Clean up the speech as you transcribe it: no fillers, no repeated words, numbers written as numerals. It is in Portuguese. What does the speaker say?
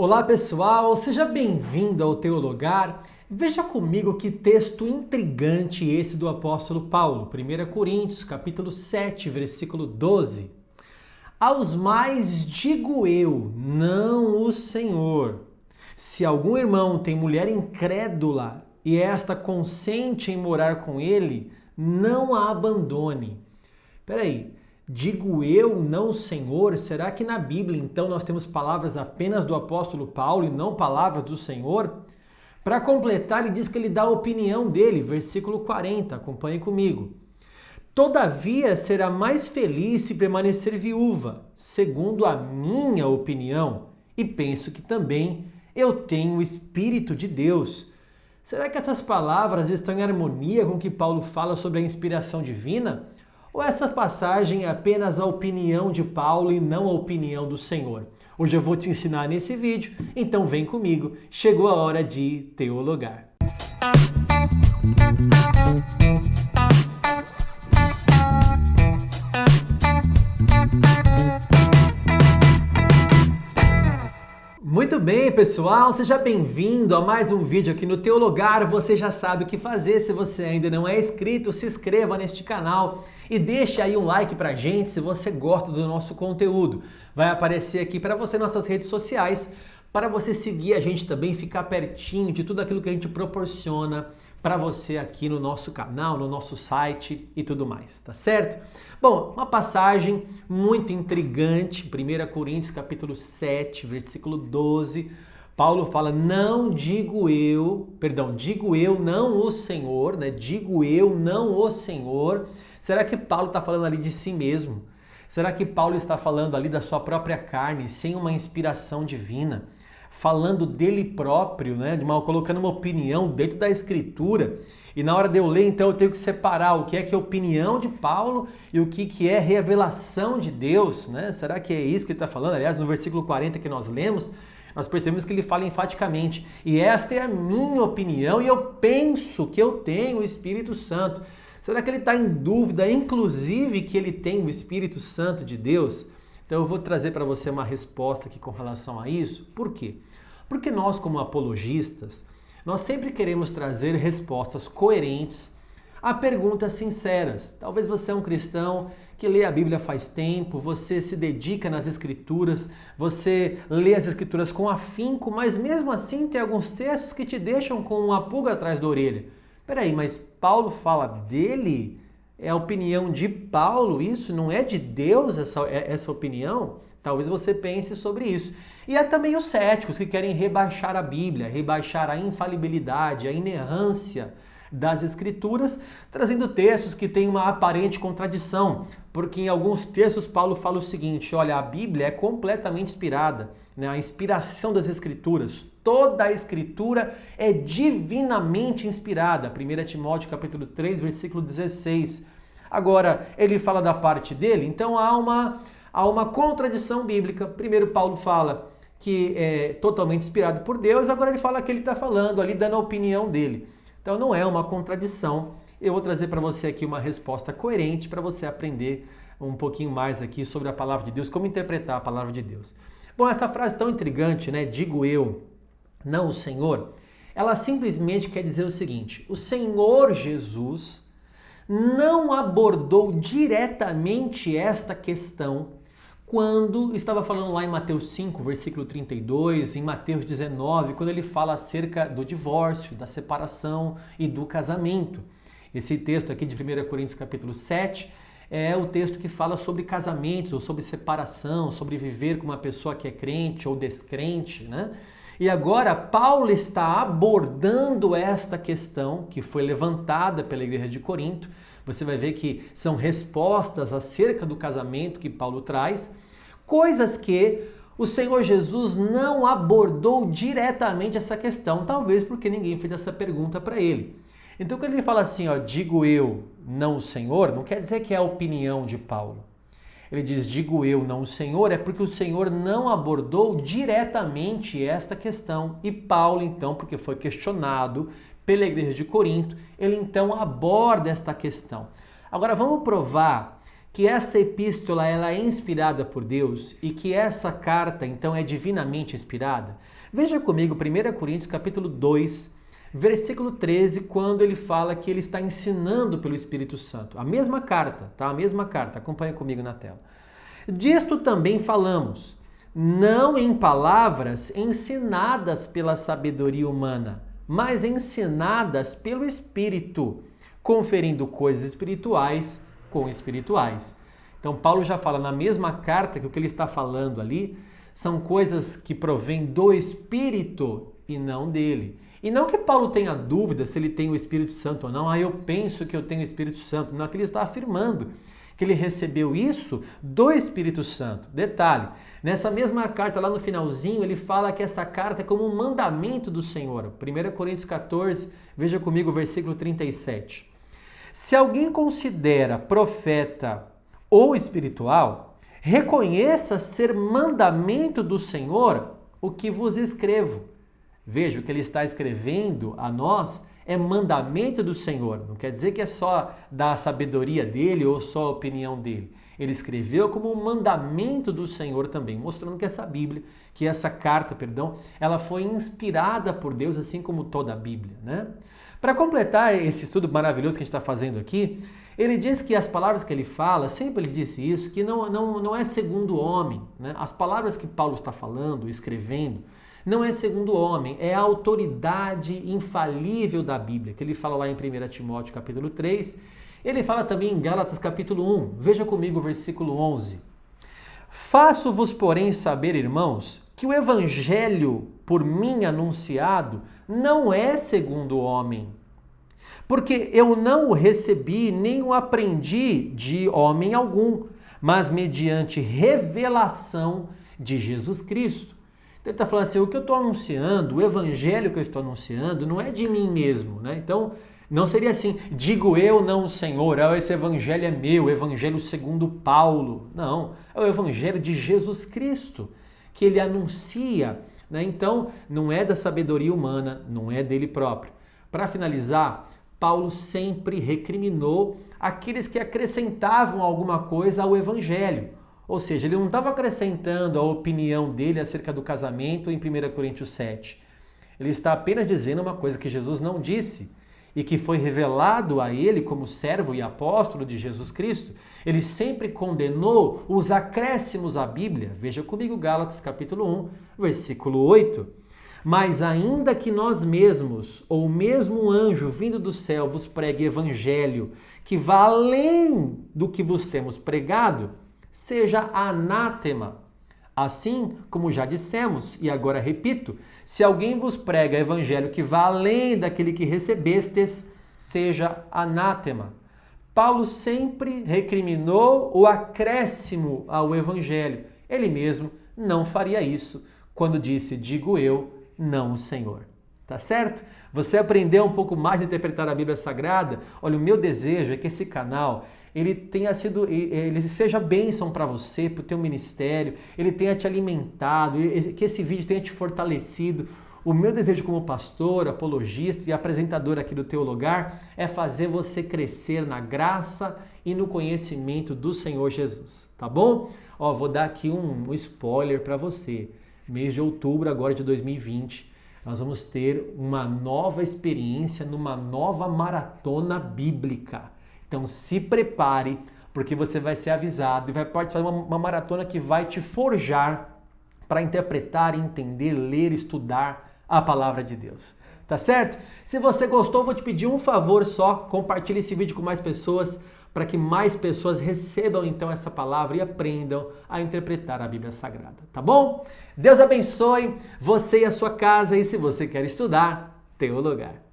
Olá pessoal, seja bem-vindo ao Teologar. Veja comigo que texto intrigante esse do apóstolo Paulo, 1 Coríntios, capítulo 7, versículo 12. Aos mais digo eu, não o Senhor. Se algum irmão tem mulher incrédula e esta consente em morar com ele, não a abandone. Peraí. Digo eu, não o Senhor? Será que na Bíblia, então, nós temos palavras apenas do apóstolo Paulo e não palavras do Senhor? Para completar, ele diz que ele dá a opinião dele, versículo 40, acompanhe comigo. Todavia, será mais feliz se permanecer viúva, segundo a minha opinião, e penso que também eu tenho o Espírito de Deus. Será que essas palavras estão em harmonia com o que Paulo fala sobre a inspiração divina? Ou essa passagem é apenas a opinião de Paulo e não a opinião do Senhor? Hoje eu vou te ensinar nesse vídeo, então vem comigo, chegou a hora de teologar. Muito bem, pessoal, seja bem-vindo a mais um vídeo aqui no Teologar. Você já sabe o que fazer. Se você ainda não é inscrito, se inscreva neste canal e deixe aí um like pra gente se você gosta do nosso conteúdo. Vai aparecer aqui para você nas nossas redes sociais, para você seguir a gente também, ficar pertinho de tudo aquilo que a gente proporciona para você aqui no nosso canal, no nosso site e tudo mais, tá certo? Bom, uma passagem muito intrigante, 1 Coríntios capítulo 7, versículo 12, Paulo fala, digo eu, não o Senhor, né? Digo eu, não o Senhor. Será que Paulo está falando ali de si mesmo? Será que Paulo está falando ali da sua própria carne, sem uma inspiração divina? Falando dele próprio, né? Colocando uma opinião dentro da Escritura. E na hora de eu ler, então, eu tenho que separar o que é opinião de Paulo e o que é revelação de Deus, né? Será que é isso que ele está falando? Aliás, no versículo 40 que nós lemos, nós percebemos que ele fala enfaticamente, e esta é a minha opinião e eu penso que eu tenho o Espírito Santo. Será que ele está em dúvida, inclusive, que ele tem o Espírito Santo de Deus? Então eu vou trazer para você uma resposta aqui com relação a isso. Por quê? Porque nós, como apologistas, nós sempre queremos trazer respostas coerentes a perguntas sinceras. Talvez você é um cristão que lê a Bíblia faz tempo, você se dedica nas Escrituras, você lê as Escrituras com afinco, mas mesmo assim tem alguns textos que te deixam com uma pulga atrás da orelha. Peraí, mas Paulo fala dele? É a opinião de Paulo isso? Não é de Deus essa opinião? Talvez você pense sobre isso. E há também os céticos que querem rebaixar a Bíblia, rebaixar a infalibilidade, a inerrância das Escrituras, trazendo textos que têm uma aparente contradição, porque em alguns textos Paulo fala o seguinte, olha, a Bíblia é completamente inspirada, né? A inspiração das Escrituras, toda a Escritura é divinamente inspirada, 1 Timóteo capítulo 3, versículo 16. Agora, ele fala da parte dele, então há uma contradição bíblica. Primeiro Paulo fala que é totalmente inspirado por Deus, agora ele fala que ele está falando ali, dando a opinião dele. Então não é uma contradição. Eu vou trazer para você aqui uma resposta coerente para você aprender um pouquinho mais aqui sobre a palavra de Deus, como interpretar a palavra de Deus. Bom, essa frase tão intrigante, né? Digo eu, não o Senhor, ela simplesmente quer dizer o seguinte, o Senhor Jesus não abordou diretamente esta questão quando estava falando lá em Mateus 5, versículo 32, em Mateus 19, quando ele fala acerca do divórcio, da separação e do casamento. Esse texto aqui de 1 Coríntios capítulo 7 é o texto que fala sobre casamentos, ou sobre separação, sobre viver com uma pessoa que é crente ou descrente, né? E agora Paulo está abordando esta questão que foi levantada pela igreja de Corinto. Você vai ver que são respostas acerca do casamento que Paulo traz, coisas que o Senhor Jesus não abordou diretamente essa questão, talvez porque ninguém fez essa pergunta para ele. Então quando ele fala assim, digo eu, não o Senhor, não quer dizer que é a opinião de Paulo. Ele diz, digo eu, não o Senhor, é porque o Senhor não abordou diretamente esta questão. E Paulo, então, porque foi questionado pela igreja de Corinto, ele então aborda esta questão. Agora, vamos provar que essa epístola ela é inspirada por Deus e que essa carta então é divinamente inspirada? Veja comigo 1 Coríntios capítulo 2, versículo 13, quando ele fala que ele está ensinando pelo Espírito Santo. A mesma carta, tá? A mesma carta. Acompanhe comigo na tela. Disto também falamos, não em palavras ensinadas pela sabedoria humana, mas ensinadas pelo Espírito, conferindo coisas espirituais com espirituais. Então Paulo já fala na mesma carta que o que ele está falando ali são coisas que provêm do Espírito e não dele. E não que Paulo tenha dúvida se ele tem o Espírito Santo ou não. Eu penso que eu tenho o Espírito Santo. Não, que ele está afirmando que ele recebeu isso do Espírito Santo. Detalhe, nessa mesma carta, lá no finalzinho, ele fala que essa carta é como um mandamento do Senhor. 1 Coríntios 14, veja comigo o versículo 37. Se alguém considera profeta ou espiritual, reconheça ser mandamento do Senhor o que vos escrevo. Veja, o que ele está escrevendo a nós é mandamento do Senhor. Não quer dizer que é só da sabedoria dele ou só a opinião dele. Ele escreveu como um mandamento do Senhor também, mostrando que essa carta, ela foi inspirada por Deus, assim como toda a Bíblia, né? Para completar esse estudo maravilhoso que a gente está fazendo aqui, ele diz que as palavras que ele fala, sempre ele disse isso, que não é segundo o homem, né? As palavras que Paulo está falando, escrevendo, não é segundo o homem, é a autoridade infalível da Bíblia, que ele fala lá em 1 Timóteo capítulo 3, ele fala também em Gálatas capítulo 1, veja comigo o versículo 11. Faço-vos, porém, saber, irmãos, que o evangelho por mim anunciado não é segundo o homem, porque eu não o recebi nem o aprendi de homem algum, mas mediante revelação de Jesus Cristo. Ele está falando assim, o que eu estou anunciando, o evangelho que eu estou anunciando, não é de mim mesmo, né? Então, não seria assim, digo eu, não o Senhor, esse evangelho é meu, o evangelho segundo Paulo. Não, é o evangelho de Jesus Cristo, que ele anuncia, né? Então, não é da sabedoria humana, não é dele próprio. Para finalizar, Paulo sempre recriminou aqueles que acrescentavam alguma coisa ao evangelho. Ou seja, ele não estava acrescentando a opinião dele acerca do casamento em 1 Coríntios 7. Ele está apenas dizendo uma coisa que Jesus não disse e que foi revelado a ele como servo e apóstolo de Jesus Cristo. Ele sempre condenou os acréscimos à Bíblia. Veja comigo Gálatas capítulo 1, versículo 8. Mas ainda que nós mesmos, ou mesmo um anjo vindo do céu, vos pregue evangelho que vá além do que vos temos pregado, seja anátema. Assim como já dissemos, e agora repito, se alguém vos prega evangelho que vá além daquele que recebestes, seja anátema. Paulo sempre recriminou o acréscimo ao evangelho. Ele mesmo não faria isso quando disse, digo eu, não o Senhor. Tá certo? Você aprendeu um pouco mais a interpretar a Bíblia Sagrada? Olha, o meu desejo é que esse canal ele seja bênção para você, para o teu ministério, ele tenha te alimentado, que esse vídeo tenha te fortalecido. O meu desejo como pastor, apologista e apresentador aqui do Teologar é fazer você crescer na graça e no conhecimento do Senhor Jesus, tá bom? Ó, vou dar aqui um spoiler para você. Mês de outubro agora de 2020, nós vamos ter uma nova experiência numa nova maratona bíblica. Então se prepare, porque você vai ser avisado e vai participar de uma maratona que vai te forjar para interpretar, entender, ler, estudar a palavra de Deus. Tá certo? Se você gostou, vou te pedir um favor só, compartilhe esse vídeo com mais pessoas, para que mais pessoas recebam então essa palavra e aprendam a interpretar a Bíblia Sagrada, tá bom? Deus abençoe você e a sua casa, e se você quer estudar, Teologar.